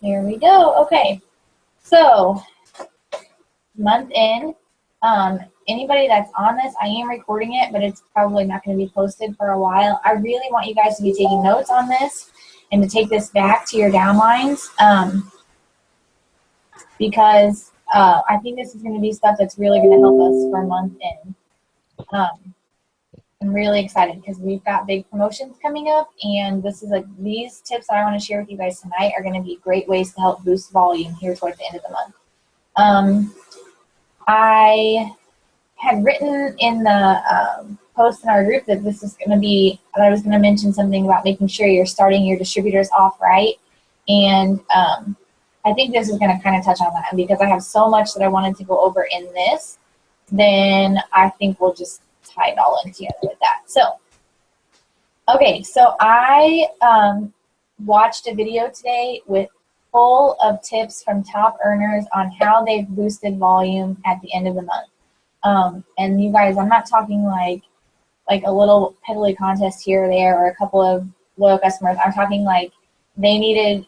Here we go. Okay, so month end. Anybody that's on this, I am recording it, but it's probably not going to be posted for a while. I really want you guys to be taking notes on this and to take this back to your downlines because I think this is going to be stuff that's really going to help us for month end. I'm really excited because we've got big promotions coming up, and this is these tips that I want to share with you guys tonight are going to be great ways to help boost volume here towards the end of the month. I had written in the post in our group that this is going to be, that I was going to mention something about making sure you're starting your distributors off right, and I think this is going to kind of touch on that, and because I have so much that I wanted to go over in this, then I think we'll just tie it all in together with that. So, okay, so I watched a video today full of tips from top earners on how they've boosted volume at the end of the month. And you guys, I'm not talking like a little piddly contest here or there or a couple of loyal customers. I'm talking like they needed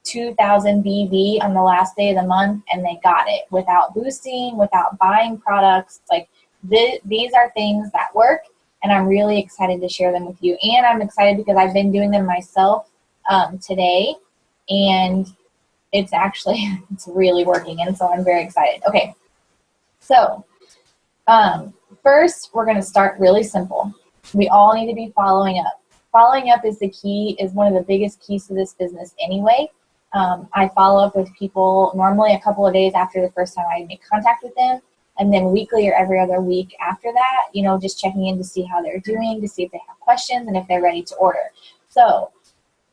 2,000 BV on the last day of the month and they got it without boosting, without buying products. Like these are things that work, and I'm really excited to share them with you. And I'm excited because I've been doing them myself today, and it's really working, and so I'm very excited. Okay, so first we're going to start really simple. We all need to be following up. Following up is the key, is one of the biggest keys to this business anyway. I follow up with people normally a couple of days after the first time I make contact with them, and then weekly or every other week after that, you know, just checking in to see how they're doing, to see if they have questions and if they're ready to order. So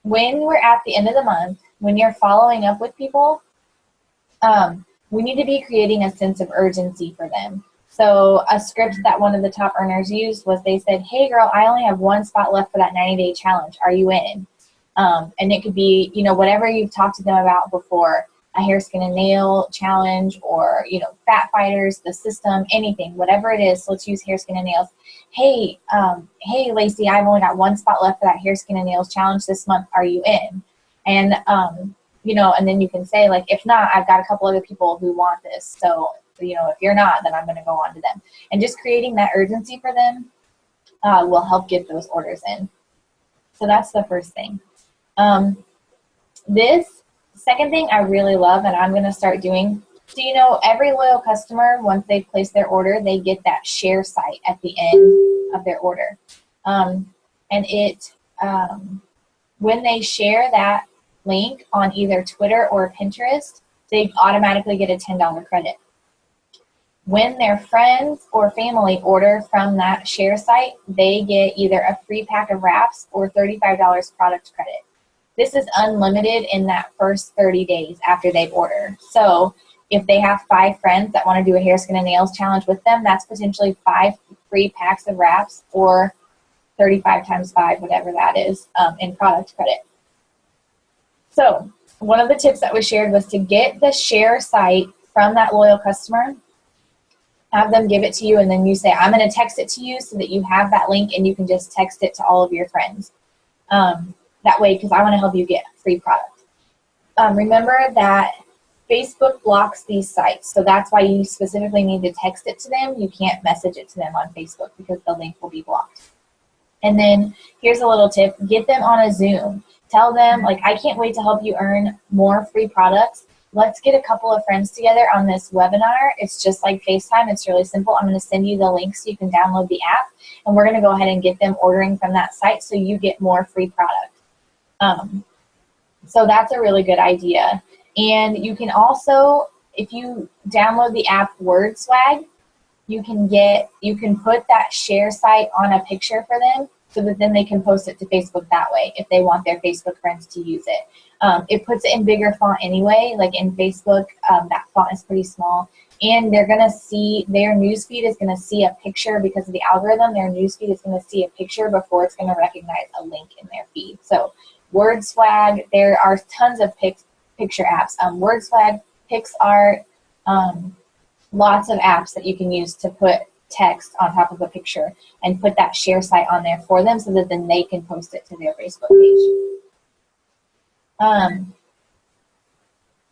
when we're at the end of the month, when you're following up with people, we need to be creating a sense of urgency for them. So a script that one of the top earners used was, they said, hey girl, I only have one spot left for that 90-day challenge. Are you in? And it could be, you know, whatever you've talked to them about before, a hair, skin, and nail challenge, or, you know, Fat Fighters, the system, anything, whatever it is. So let's use hair, skin, and nails. Hey, hey, Lacey, I've only got one spot left for that hair, skin, and nails challenge this month. Are you in? And, you know, and then you can say, like, if not, I've got a couple other people who want this. So, you know, if you're not, then I'm going to go on to them. And just creating that urgency for them will help get those orders in. So that's the first thing. This second thing I really love, and I'm going to start doing, so you know, every loyal customer, once they place their order, they get that share site at the end of their order. And when they share that link on either Twitter or Pinterest, they automatically get a $10 credit. When their friends or family order from that share site, they get either a free pack of wraps or $35 product credit. This is unlimited in that first 30 days after they order. So if they have 5 friends that want to do a hair, skin, and nails challenge with them, that's potentially 5 free packs of wraps or 35 times 5, whatever that is, in product credit. So one of the tips that was shared was to get the share site from that loyal customer, have them give it to you, and then you say, I'm going to text it to you so that you have that link and you can just text it to all of your friends. That way, because I want to help you get free product. Remember that Facebook blocks these sites, so that's why you specifically need to text it to them. You can't message it to them on Facebook because the link will be blocked. And then here's a little tip. Get them on a Zoom. Tell them, like, I can't wait to help you earn more free products. Let's get a couple of friends together on this webinar. It's just like FaceTime. It's really simple. I'm going to send you the link so you can download the app, and we're going to go ahead and get them ordering from that site so you get more free product. So that's a really good idea. And you can also, if you download the app WordSwag, you can put that share site on a picture for them so that then they can post it to Facebook that way if they want their Facebook friends to use it. It puts it in bigger font anyway. Like in Facebook, that font is pretty small. And they're going to see, their newsfeed is going to see a picture because of the algorithm. Their newsfeed is going to see a picture before it's going to recognize a link in their feed. So WordSwag, there are tons of picture apps. WordSwag, PixArt, lots of apps that you can use to put text on top of a picture and put that share site on there for them so that then they can post it to their Facebook page.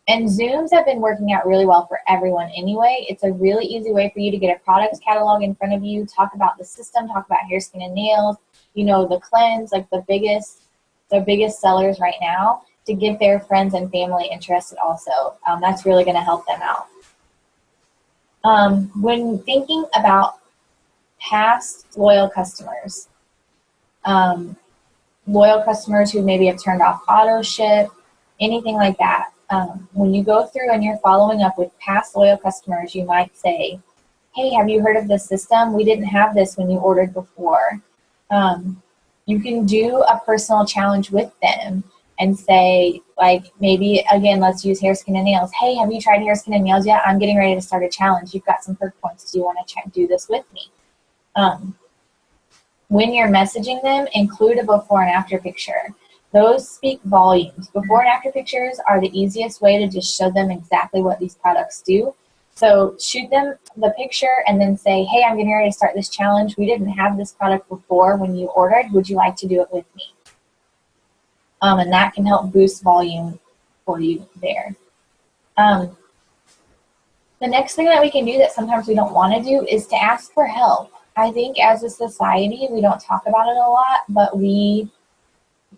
And Zooms have been working out really well for everyone anyway. It's a really easy way for you to get a products catalog in front of you, talk about the system, talk about hair, skin, and nails, you know, the cleanse, like the biggest sellers right now, to get their friends and family interested also. That's really going to help them out. When thinking about past loyal customers who maybe have turned off auto ship, anything like that, when you go through and you're following up with past loyal customers, you might say, hey, have you heard of this system? We didn't have this when you ordered before. You can do a personal challenge with them and say, like, maybe, again, let's use hair, skin, and nails. Hey, have you tried hair, skin, and nails yet? I'm getting ready to start a challenge. You've got some perk points. Do you want to do this with me? When you're messaging them, include a before and after picture. Those speak volumes. Before and after pictures are the easiest way to just show them exactly what these products do. So shoot them the picture and then say, hey, I'm getting ready to start this challenge. We didn't have this product before when you ordered. Would you like to do it with me? And that can help boost volume for you there. The next thing that we can do that sometimes we don't want to do is to ask for help. I think as a society, we don't talk about it a lot, but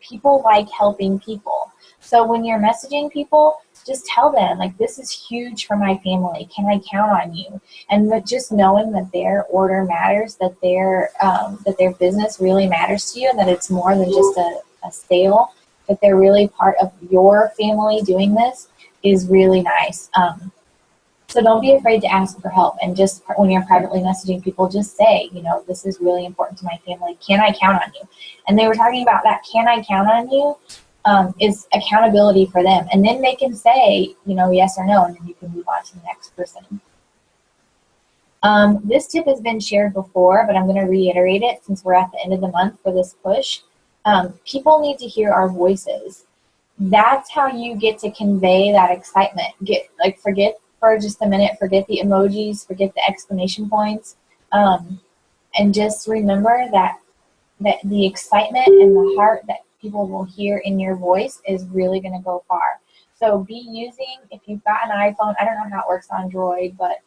people like helping people. So when you're messaging people, just tell them, like, this is huge for my family. Can I count on you? And just knowing that their order matters, that their business really matters to you, and that it's more than just a sale, that they're really part of your family doing this, is really nice. So don't be afraid to ask for help. And just when you're privately messaging people, just say, you know, this is really important to my family. Can I count on you? And they were talking about that, can I count on you, is accountability for them. And then they can say, you know, yes or no, and then you can move on to the next person. This tip has been shared before, but I'm going to reiterate it since we're at the end of the month for this push. People need to hear our voices. That's how you get to convey that excitement. Forget for just a minute, forget the emojis, forget the exclamation points, and just remember that the excitement and the heart that people will hear in your voice is really going to go far. So be using, if you've got an iPhone, I don't know how it works on Android, but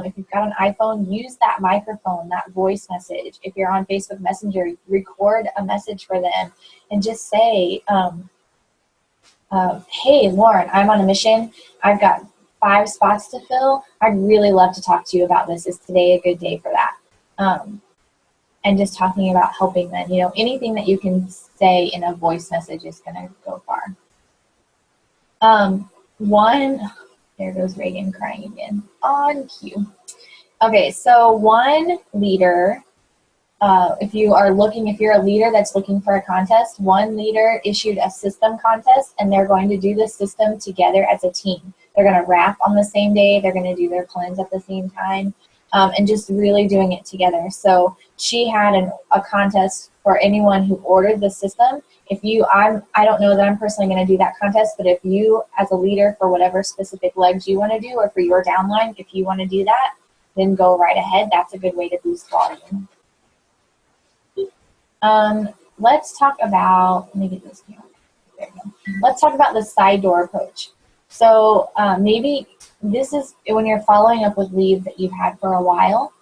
if you've got an iPhone, use that microphone, that voice message. If you're on Facebook Messenger, record a message for them and just say, hey, Lauren, I'm on a mission. I've got 5 spots to fill. I'd really love to talk to you about this. Is today a good day for that? And just talking about helping them. You know, anything that you can say in a voice message is going to go far. There goes Reagan crying again. On cue. Okay, so one leader, if you're a leader that's looking for a contest, one leader issued a system contest, and they're going to do the system together as a team. They're going to wrap on the same day. They're going to do their cleanse at the same time, and just really doing it together. So she had a contest for anyone who ordered the system. I don't know that I'm personally going to do that contest, but if you, as a leader, for whatever specific legs you want to do, or for your downline, if you want to do that, then go right ahead. That's a good way to boost volume. Let's talk about, let me get this camera. There we go. Let's talk about the side door approach. So maybe this is when you're following up with leads that you've had for a while.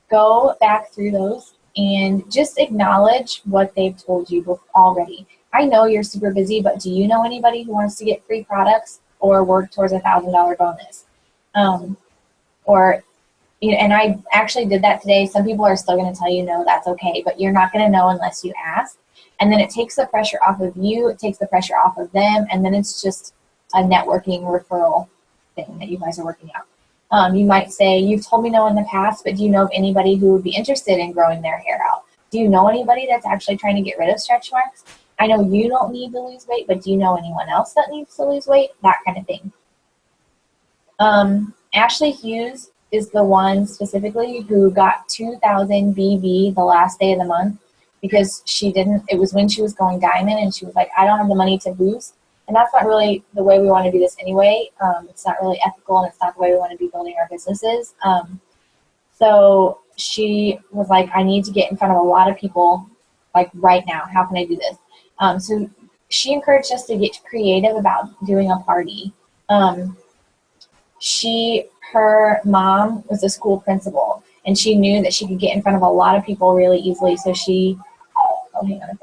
Go back through those and just acknowledge what they've told you already. I know you're super busy, but do you know anybody who wants to get free products or work towards a $1,000 bonus? And I actually did that today. Some people are still going to tell you no, that's okay, but you're not going to know unless you ask. And then it takes the pressure off of you, it takes the pressure off of them, and then it's just a networking referral thing that you guys are working out. You might say, you've told me no in the past, but do you know of anybody who would be interested in growing their hair out? Do you know anybody that's actually trying to get rid of stretch marks? I know you don't need to lose weight, but do you know anyone else that needs to lose weight? That kind of thing. Ashley Hughes is the one specifically who got 2,000 BB the last day of the month because it was when she was going diamond, and she was like, I don't have the money to boost. And that's not really the way we want to do this anyway. It's not really ethical, and it's not the way we want to be building our businesses. So she was like, I need to get in front of a lot of people, like right now. How can I do this? So she encouraged us to get creative about doing a party. Her mom was a school principal, and she knew that she could get in front of a lot of people really easily. So she, oh, hang on.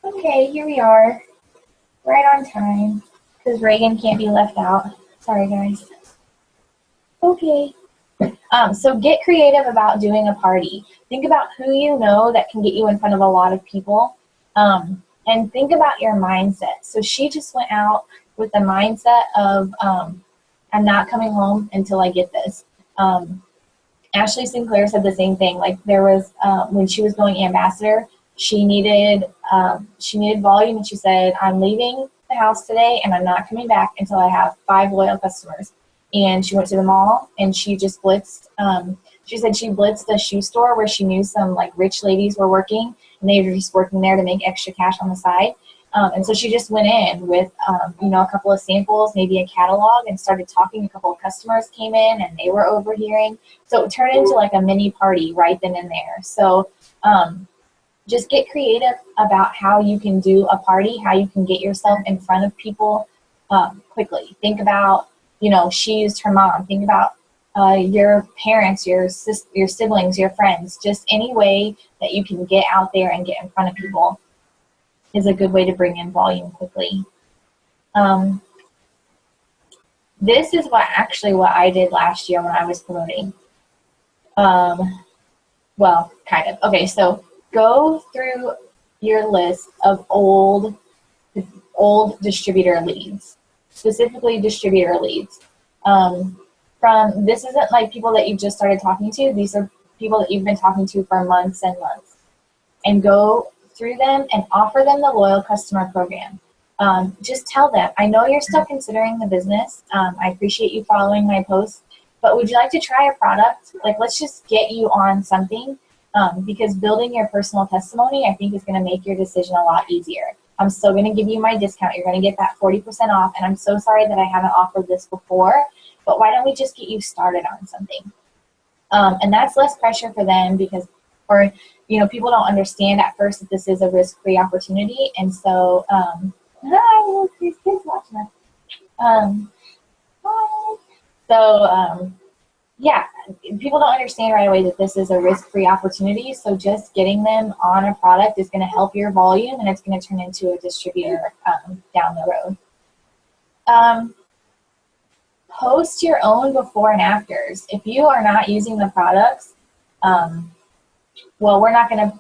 Okay, here we are, right on time, because Reagan can't be left out. Sorry, guys. Okay. So get creative about doing a party. Think about who you know that can get you in front of a lot of people, and think about your mindset. So she just went out with the mindset of, I'm not coming home until I get this. Ashley Sinclair said the same thing. Like there was, when she was going ambassador, she needed volume, and she said, I'm leaving the house today and I'm not coming back until I have 5 loyal customers. And she went to the mall and she just blitzed, she said she blitzed a shoe store where she knew some like rich ladies were working, and they were just working there to make extra cash on the side. And so she just went in with, a couple of samples, maybe a catalog, and started talking. A couple of customers came in and they were overhearing. So it turned into like a mini party right then and there. So just get creative about how you can do a party, how you can get yourself in front of people quickly. Think about, she used her mom. Think about your parents, your siblings, your friends. Just any way that you can get out there and get in front of people is a good way to bring in volume quickly. This is what I did last year when I was promoting. Well, kind of. Okay, so go through your list of old distributor leads, specifically distributor leads. This isn't like people that you just started talking to. These are people that you've been talking to for months and months. And go through them and offer them the loyal customer program. Just tell them, I know you're still considering the business. I appreciate you following my posts, but would you like to try a product? Like, let's just get you on something, because building your personal testimony, I think, is going to make your decision a lot easier. I'm still going to give you my discount. You're going to get that 40% off, and I'm so sorry that I haven't offered this before, but why don't we just get you started on something? And that's less pressure for them because, people don't understand at first that this is a risk-free opportunity, and so, hi, look, there's kids watching us. Hi. So, yeah, people don't understand right away that this is a risk-free opportunity, so just getting them on a product is going to help your volume, and it's going to turn into a distributor down the road. Post your own before and afters. If you are not using the products, well, we're not gonna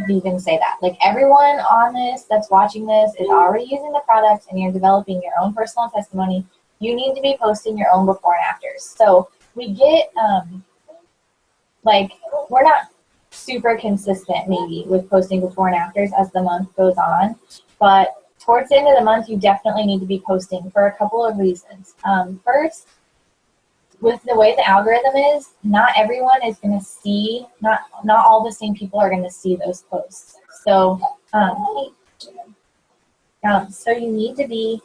even say that. Like, everyone on this that's watching this is already using the products, and you're developing your own personal testimony. You need to be posting your own before and afters. So we get we're not super consistent maybe with posting before and afters as the month goes on, but towards the end of the month, you definitely need to be posting for a couple of reasons. First, with the way the algorithm is, not everyone is going to see, not all the same people are going to see those posts. So, so you need to be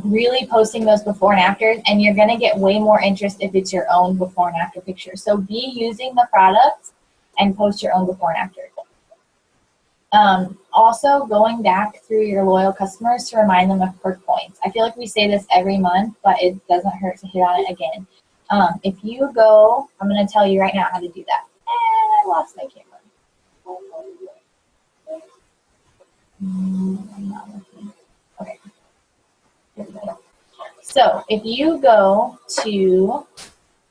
really posting those before and afters, and you're going to get way more interest if it's your own before and after picture. So be using the products and post your own before and after. Also, going back through your loyal customers to remind them of perk points. I feel like we say this every month, but it doesn't hurt to hit on it again. If you go, I'm going to tell you right now how to do that. And I lost my camera. I'm not looking. Okay. Here we go. So if you go to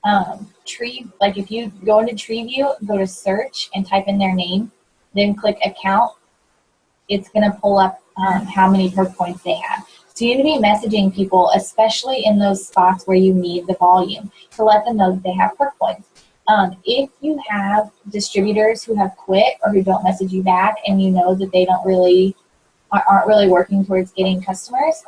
if you go into TreeView, go to search and type in their name, then click account, it's going to pull up how many perk points they have. So you need to be messaging people, especially in those spots where you need the volume, to let them know that they have perk points. If you have distributors who have quit or who don't message you back, and you know that they don't really aren't really working towards getting customers,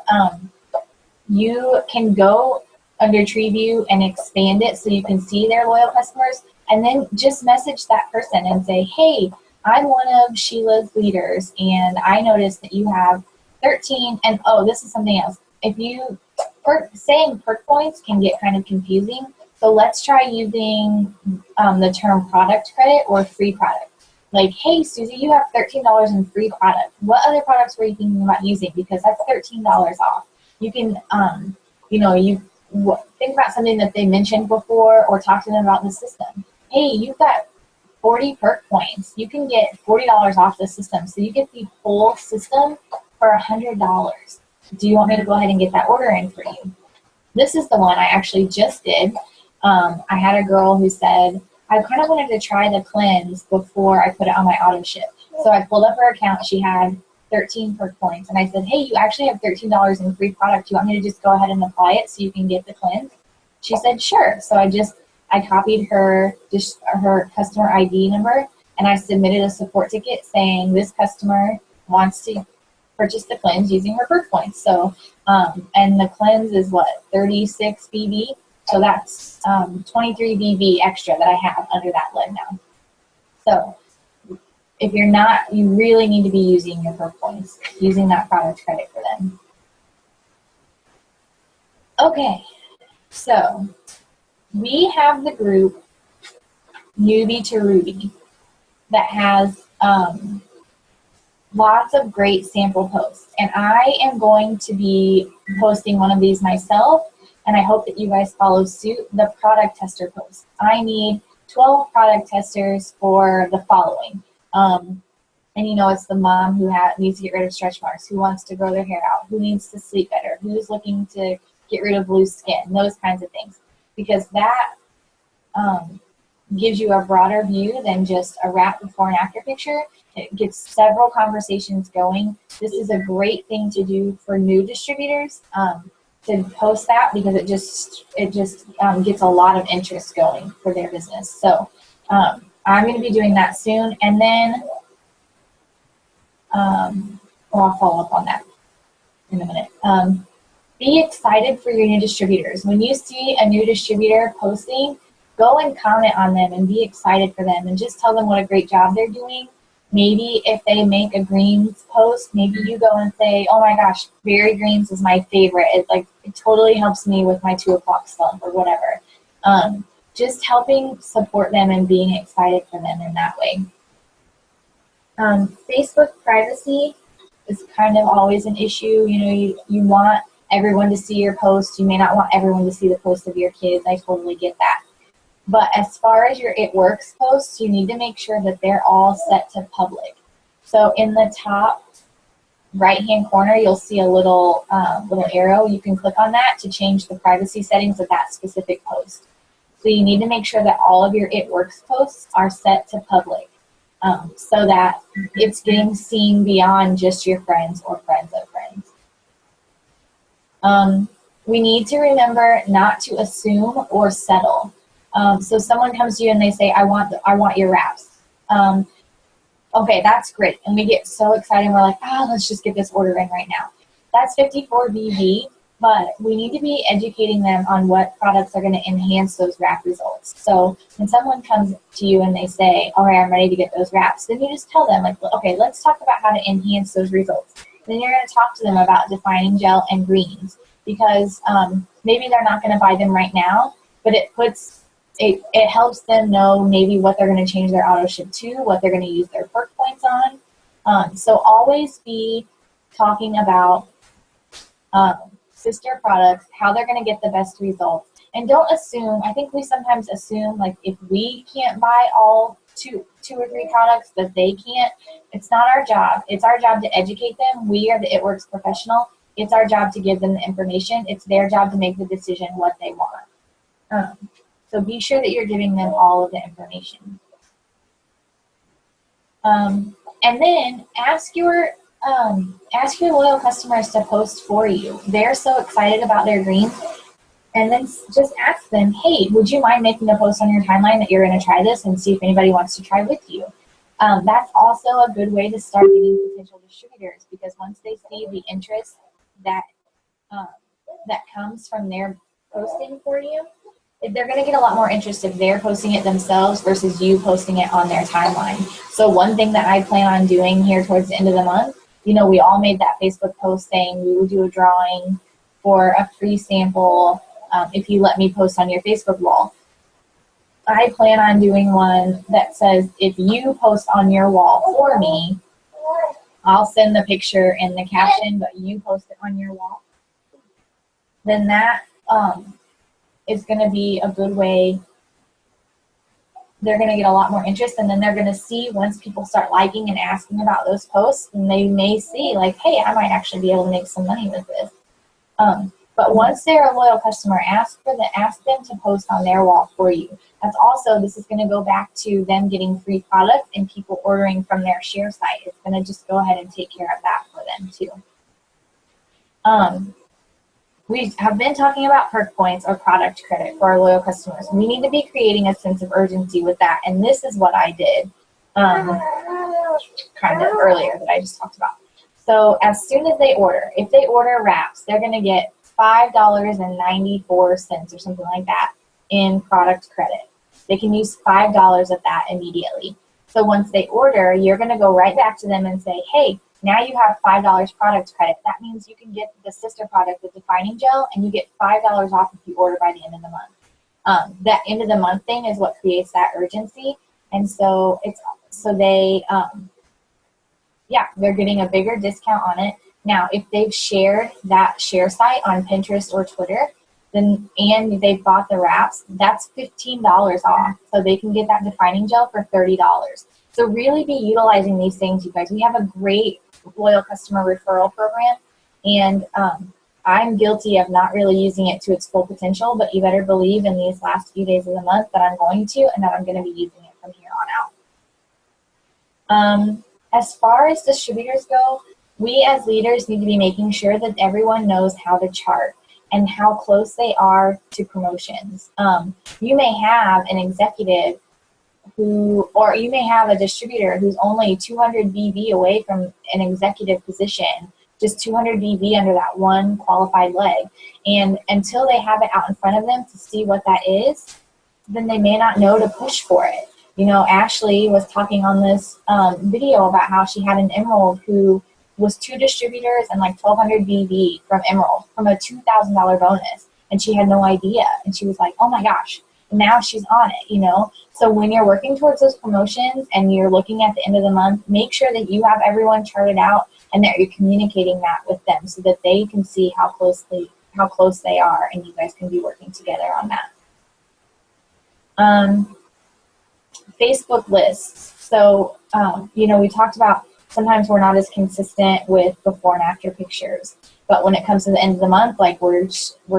you can go under TreeView and expand it so you can see their loyal customers, and then just message that person and say, hey, I'm one of Sheila's leaders, and I noticed that you have 13, and oh, this is something else. If you, saying perk points can get kind of confusing, so let's try using the term product credit or free product. Like, hey, Susie, you have $13 in free product. What other products were you thinking about using? Because that's $13 off. You can, you know, think about something that they mentioned before, or talk to them about the system. Hey, you've got 40 perk points. You can get $40 off the system. So you get the whole system for $100. Do you want me to go ahead and get that order in for you? This is the one I actually just did. I had a girl who said, I kind of wanted to try the cleanse before I put it on my auto ship. So I pulled up her account. She had 13 perk points. And I said, hey, you actually have $13 in free product. Do you want me to just go ahead and apply it so you can get the cleanse? She said, sure. So I copied her customer ID number, and I submitted a support ticket saying this customer wants to purchase the cleanse using her perk points. So, and the cleanse is what, 36 BV? So that's 23 BV extra that I have under that lid now. So if you're not, you really need to be using your perk points, using that product credit for them. Okay, so we have the group Newbie to Ruby that has lots of great sample posts. And I am going to be posting one of these myself, and I hope that you guys follow suit, the product tester post. I need 12 product testers for the following. And you know, it's the mom who needs to get rid of stretch marks, who wants to grow their hair out, who needs to sleep better, who's looking to get rid of loose skin, those kinds of things. Because that gives you a broader view than just a wrap before and after picture. It gets several conversations going. This is a great thing to do for new distributors, to post that, because it just gets a lot of interest going for their business. So I'm going to be doing that soon, and then I'll follow up on that in a minute. Be excited for your new distributors. When you see a new distributor posting, go and comment on them and be excited for them, and just tell them what a great job they're doing. Maybe if they make a greens post, maybe you go and say, oh my gosh, Berry Greens is my favorite. It totally helps me with my 2 o'clock slump or whatever. Just helping support them and being excited for them in that way. Facebook privacy is kind of always an issue. You know, you want everyone to see your post. You may not want everyone to see the post of your kids. I totally get that. But as far as your It Works posts, you need to make sure that they're all set to public. So in the top right-hand corner, you'll see a little arrow. You can click on that to change the privacy settings of that specific post. So you need to make sure that all of your It Works posts are set to public, so that it's getting seen beyond just your friends or friends of friends. We need to remember not to assume or settle. So someone comes to you and they say, I want your wraps. Okay, that's great. And we get so excited. We're like, let's just get this order in right now. That's 54 BV, but we need to be educating them on what products are going to enhance those wrap results. So when someone comes to you and they say, all right, I'm ready to get those wraps, then you just tell them, like, okay, let's talk about how to enhance those results. Then you're going to talk to them about defining gel and greens, because maybe they're not going to buy them right now, but it helps them know maybe what they're going to change their auto ship to, what they're going to use their perk points on. So always be talking about sister products, how they're going to get the best results. And don't assume. I think we sometimes assume, like, if we can't buy all two or three products, that they can't. It's not our job. It's our job to educate them. We are the It Works professional. It's our job to give them the information. It's their job to make the decision what they want. So be sure that you're giving them all of the information. And then ask your loyal customers to post for you. They're so excited about their greens. And then just ask them, hey, would you mind making a post on your timeline that you're going to try this, and see if anybody wants to try with you? That's also a good way to start getting potential distributors, because once they see the interest that that comes from their posting for you, they're going to get a lot more interest if they're posting it themselves versus you posting it on their timeline. So one thing that I plan on doing here towards the end of the month, you know, we all made that Facebook post saying we will do a drawing for a free sample if you let me post on your Facebook wall. I plan on doing one that says, if you post on your wall for me, I'll send the picture and the caption, but you post it on your wall. Then that is going to be a good way. They're going to get a lot more interest, and then they're going to see, once people start liking and asking about those posts, and they may see like, hey, I might actually be able to make some money with this. But once they're a loyal customer, ask them to post on their wall for you. That's also, this is going to go back to them getting free product and people ordering from their share site. It's going to just go ahead and take care of that for them too. We have been talking about perk points or product credit for our loyal customers. We need to be creating a sense of urgency with that, and this is what I did kind of earlier that I just talked about. So as soon as they order, if they order wraps, they're going to get $5.94 or something like that in product credit. They can use $5 of that immediately. So once they order, you're going to go right back to them and say, hey, now you have $5 product credit. That means you can get the sister product, the defining gel, and you get $5 off if you order by the end of the month. That end of the month thing is what creates that urgency. And so they're getting a bigger discount on it. Now, if they've shared that share site on Pinterest or Twitter, and they've bought the wraps, that's $15 off. So they can get that defining gel for $30. So really be utilizing these things, you guys. We have a great loyal customer referral program, and I'm guilty of not really using it to its full potential, but you better believe in these last few days of the month that I'm going to, and that I'm going to be using it from here on out. As far as distributors go, we as leaders need to be making sure that everyone knows how to chart and how close they are to promotions. You may have an executive or you may have a distributor who's only 200 BV away from an executive position, just 200 BV under that one qualified leg. And until they have it out in front of them to see what that is, then they may not know to push for it. You know, Ashley was talking on this video about how she had an Emerald who was 2 distributors and like 1,200 BV from Emerald from a $2,000 bonus. And she had no idea. And she was like, oh my gosh, now she's on it, you know? So when you're working towards those promotions and you're looking at the end of the month, make sure that you have everyone charted out and that you're communicating that with them so that they can see how close they are, and you guys can be working together on that. Facebook lists. So, you know, we talked about sometimes we're not as consistent with before and after pictures. But when it comes to the end of the month, like we're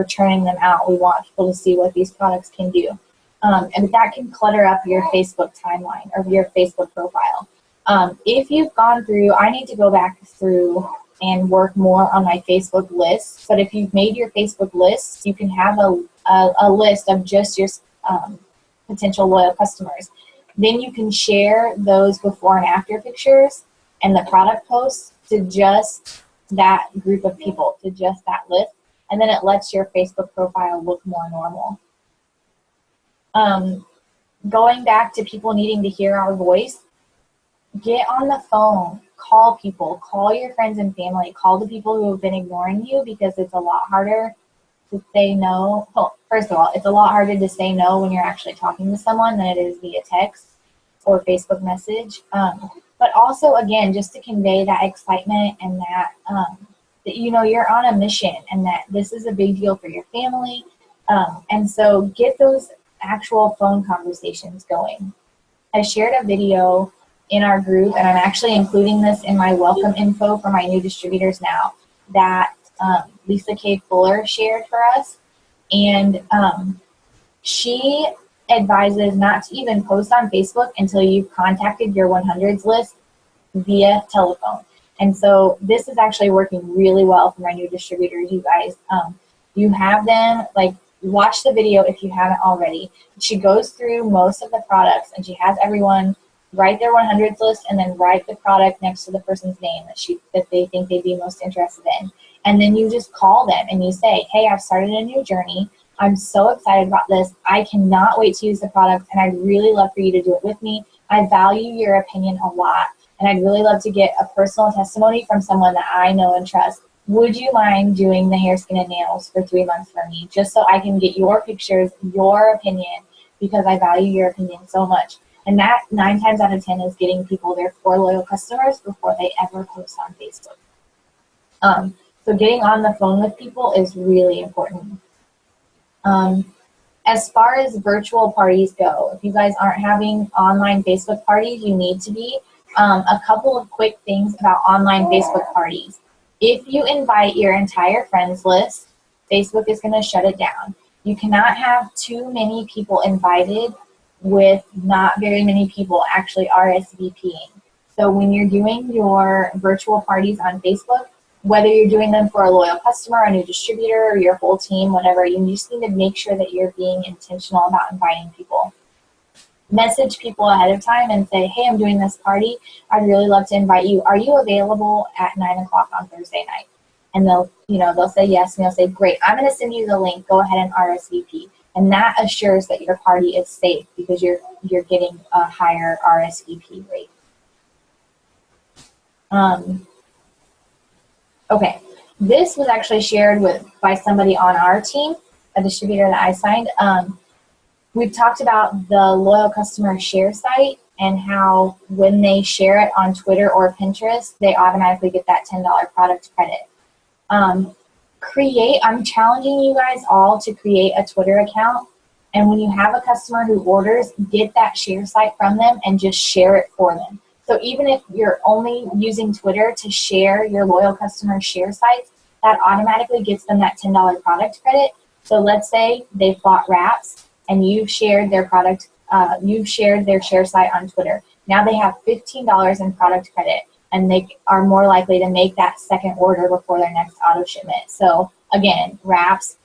churning them out. We want people to see what these products can do. And that can clutter up your Facebook timeline or your Facebook profile. If you've gone through, I need to go back through and work more on my Facebook lists. But if you've made your Facebook lists, you can have a list of just your potential loyal customers. Then you can share those before and after pictures and the product posts to just that group of people, to just that list, and then it lets your Facebook profile look more normal. Going back to people needing to hear our voice, get on the phone, call people, call your friends and family, call the people who have been ignoring you, because it's a lot harder to say no. Well, first of all, it's a lot harder to say no when you're actually talking to someone than it is via text or Facebook message. But also, again, just to convey that excitement and that, that you know you're on a mission and that this is a big deal for your family. And so get those actual phone conversations going. I shared a video in our group, and I'm actually including this in my welcome info for my new distributors now, that Lisa K. Fuller shared for us. And she advises not to even post on Facebook until you've contacted your 100s list via telephone. And so this is actually working really well for my new distributors, you guys. You have them, like, watch the video if you haven't already. She goes through most of the products, and she has everyone write their 100s list and then write the product next to the person's name that they think they'd be most interested in. And then you just call them and you say, hey, I've started a new journey. I'm so excited about this. I cannot wait to use the product, and I'd really love for you to do it with me. I value your opinion a lot, and I'd really love to get a personal testimony from someone that I know and trust. Would you mind doing the hair, skin, and nails for 3 months for me, just so I can get your pictures, your opinion, because I value your opinion so much. And that 9 times out of 10 is getting people their 4 loyal customers before they ever post on Facebook. So getting on the phone with people is really important. As far as virtual parties go, if you guys aren't having online Facebook parties, you need to be. A couple of quick things about online Facebook parties. If you invite your entire friends list, Facebook is going to shut it down. You cannot have too many people invited with not very many people actually RSVPing. So when you're doing your virtual parties on Facebook, whether you're doing them for a loyal customer, a new distributor, or your whole team, whatever, you just need to make sure that you're being intentional about inviting people. Message people ahead of time and say, hey, I'm doing this party. I'd really love to invite you. Are you available at 9 o'clock on Thursday night? And they'll say yes, and they'll say, great, I'm going to send you the link. Go ahead and RSVP. And that assures that your party is safe because you're getting a higher RSVP rate. Okay, this was actually shared by somebody on our team, a distributor that I signed. We've talked about the loyal customer share site and how when they share it on Twitter or Pinterest, they automatically get that $10 product credit. I'm challenging you guys all to create a Twitter account, and when you have a customer who orders, get that share site from them and just share it for them. So even if you're only using Twitter to share your loyal customer share sites, that automatically gets them that $10 product credit. So let's say they bought wraps and you shared their product, you shared their share site on Twitter. Now they have $15 in product credit, and they are more likely to make that second order before their next auto shipment. So again, wraps,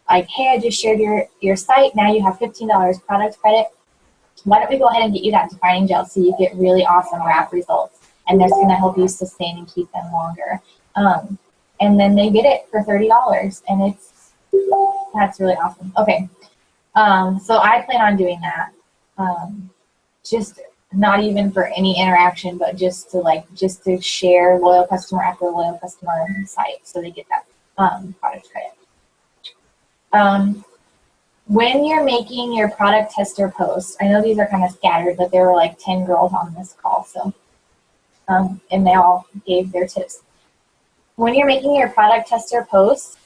like, hey, I just shared your site. Now you have $15 product credit. Why don't we go ahead and get you that defining gel so you get really awesome wrap results, and that's going to help you sustain and keep them longer. And then they get it for $30, and that's really awesome. Okay, so I plan on doing that. Just not even for any interaction, but just to share loyal customer after loyal customer site, so they get that product credit. When you're making your product tester posts, I know these are kind of scattered, but there were like 10 girls on this call, so and they all gave their tips. When you're making your product tester posts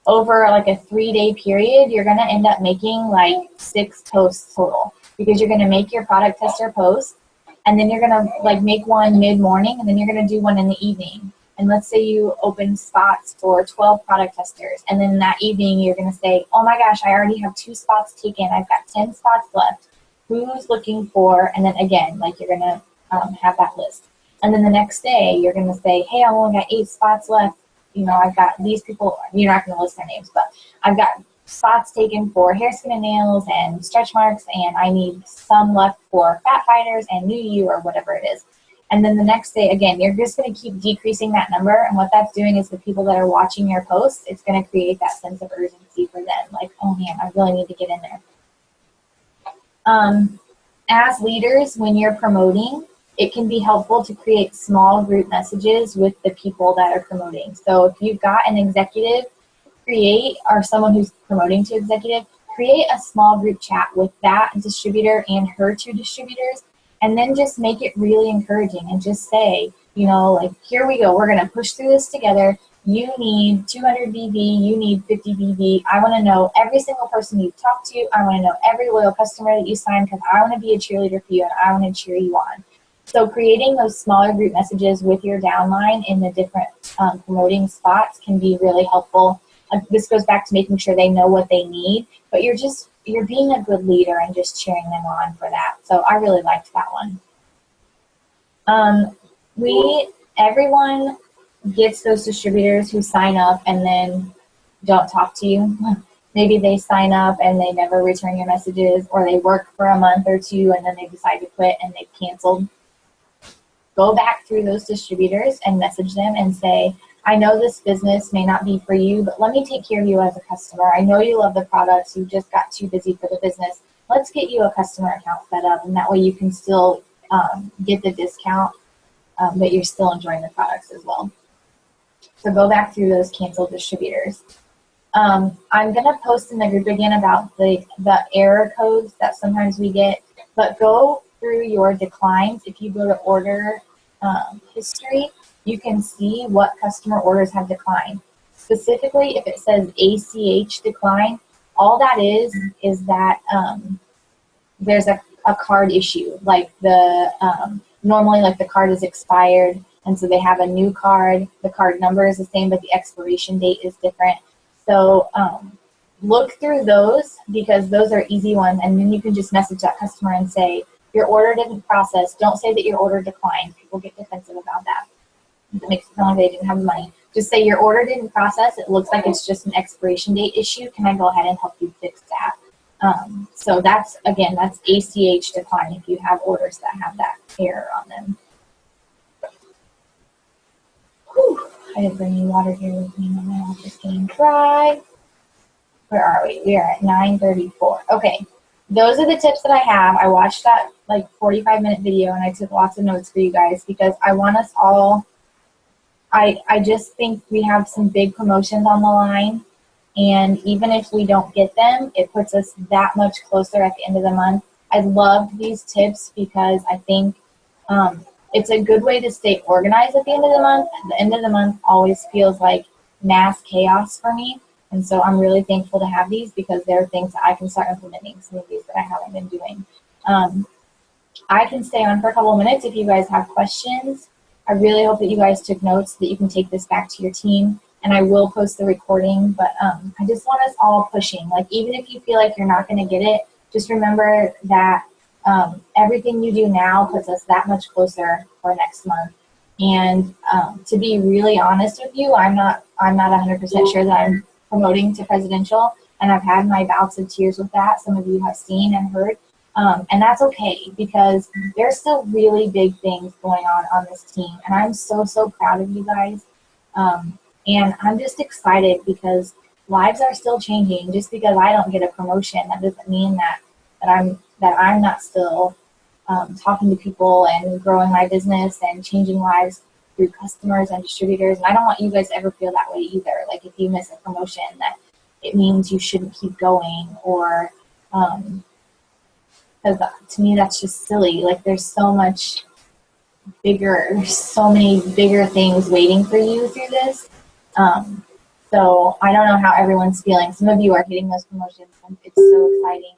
over like a 3-day period, you're going to end up making like 6 posts total, because you're going to make your product tester post, and then you're going to like make one mid-morning, and then you're going to do one in the evening. And let's say you open spots for 12 product testers, and then that evening you're going to say, oh my gosh, I already have 2 spots taken. I've got 10 spots left. Who's looking for? And then again, like, you're going to have that list. And then the next day you're going to say, hey, I've only got 8 spots left. I've got these people. You're not going to list their names, but I've got spots taken for hair, skin, and nails and stretch marks, and I need some left for fat fighters and new you or whatever it is. And then the next day, again, you're just going to keep decreasing that number. And what that's doing is the people that are watching your posts, it's going to create that sense of urgency for them. Like, oh man, I really need to get in there. As leaders, when you're promoting, it can be helpful to create small group messages with the people that are promoting. So if you've got an executive, or someone who's promoting to executive, create a small group chat with that distributor and her 2 distributors. And then just make it really encouraging and just say, like, here we go. We're going to push through this together. You need 200 BV. You need 50 BV. I want to know every single person you've talked to. I want to know every loyal customer that you sign, because I want to be a cheerleader for you and I want to cheer you on. So creating those smaller group messages with your downline in the different promoting spots can be really helpful. This goes back to making sure they know what they need, but you're being a good leader and just cheering them on for that. So I really liked that one. Everyone gets those distributors who sign up and then don't talk to you. Maybe they sign up and they never return your messages, or they work for a month or 2 and then they decide to quit and they've canceled. go back through those distributors and message them and say, I know this business may not be for you, but let me take care of you as a customer. I know you love the products. You just got too busy for the business. Let's get you a customer account set up, and that way you can still get the discount, but you're still enjoying the products as well. So go back through those canceled distributors. I'm going to post in the group again about the error codes that sometimes we get, but go through your declines. If you go to order history, you can see what customer orders have declined. Specifically, if it says ACH decline, all that is that there's a card issue. Like normally like the card is expired, and so they have a new card. The card number is the same, but the expiration date is different. So look through those, because those are easy ones, and then you can just message that customer and say, your order didn't process. Don't say that your order declined. People get defensive about that. It makes it sound like they didn't have the money. Just say your order didn't process. It looks like it's just an expiration date issue. Can I go ahead and help you fix that? So that's ACH decline if you have orders that have that error on them. Whew. I didn't bring any water here with me. My mouth is getting dry. Where are we? We are at 9:34. Okay. Those are the tips that I have. I watched that like 45-minute video, and I took lots of notes for you guys because I want us all, I just think we have some big promotions on the line, and even if we don't get them, it puts us that much closer at the end of the month. I love these tips because I think it's a good way to stay organized at the end of the month. The end of the month always feels like mass chaos for me. And so I'm really thankful to have these because there are things that I can start implementing, some of these that I haven't been doing. I can stay on for a couple of minutes if you guys have questions. I really hope that you guys took notes so that you can take this back to your team. And I will post the recording, but I just want us all pushing. Like, even if you feel like you're not going to get it, just remember that everything you do now puts us that much closer for next month. And to be really honest with you, I'm not 100% sure that I'm promoting to presidential, and I've had my bouts of tears with that. Some of you have seen and heard, and that's okay because there's still really big things going on this team, and I'm so proud of you guys. And I'm just excited because lives are still changing. Just because I don't get a promotion, that doesn't mean that I'm not still talking to people and growing my business and changing lives through customers and distributors. And I don't want you guys to ever feel that way either. Like, if you miss a promotion, that it means you shouldn't keep going, or because to me that's just silly. Like, there's so many bigger things waiting for you through this. So I don't know how everyone's feeling. Some of you are hitting those promotions, and it's so exciting,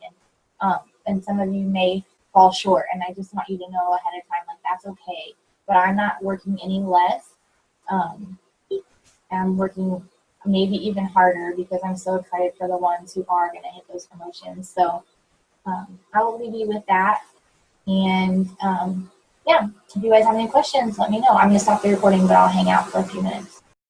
and some of you may fall short, and I just want you to know ahead of time, like, that's okay. But I'm not working any less. I'm working maybe even harder because I'm so excited for the ones who are going to hit those promotions. So I will leave you with that. And yeah, if you guys have any questions, let me know. I'm going to stop the recording, but I'll hang out for a few minutes.